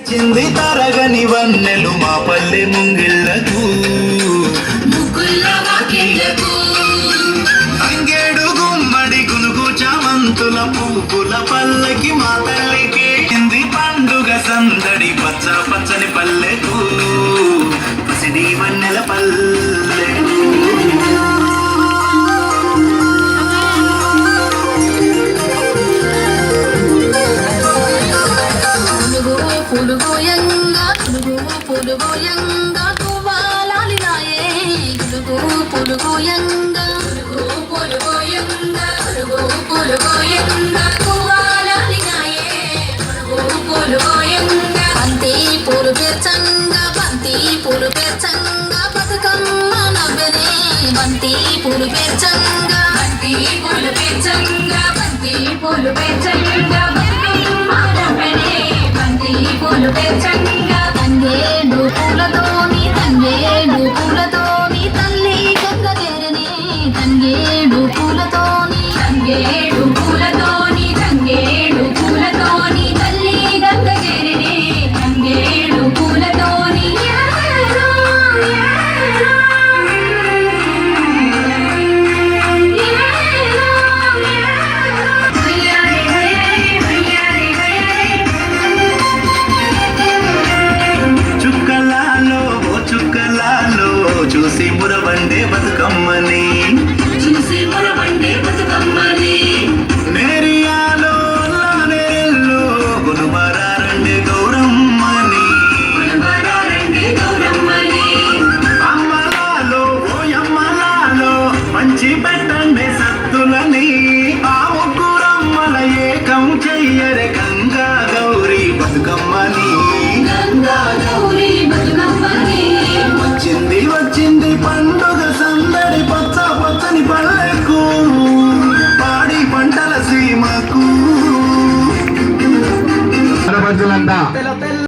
చింది తరగని వన్నెలు మా పల్లె ముంగిళ్ళకు అంగేడు గుమ్మడి గునుగు చామంతుల పువ్వుల పల్లకి మా తల్లికి చింది పండుగ సందడి పచ్చ పచ్చని పల్లెకు పసిడి వన్నెల పల్లెకు పులుగోయంగా తువ్వాలాలినాయే పులుగోయంగా బంతి పూలు పేర్చంగా బతుకమ్మ నవ్వనే బంతి పూలు పేర్చంగా తంగేడు పూలతోని తల్లి గంగ చేరనే తంగేడు పూలతోని తల్లి గంగ చేరనే తంగేడు పూలతోని చూసి మురవండే బతుకమ్మని నేరియాలో నేరెల్లో గునుమరారండే గౌరమ్మని అమ్మలాలో ఓయమ్మలాలో మంచి పెట్టండి సత్తులని ఆ ముగ్గురమ్మల ఏకం చెయ్యరే గంగా గౌరీ బతుకమ్మని వచ్చింది పండుగ సందడి పచ్చ పచ్చని పల్లెకు పాడి పంటల సీమకు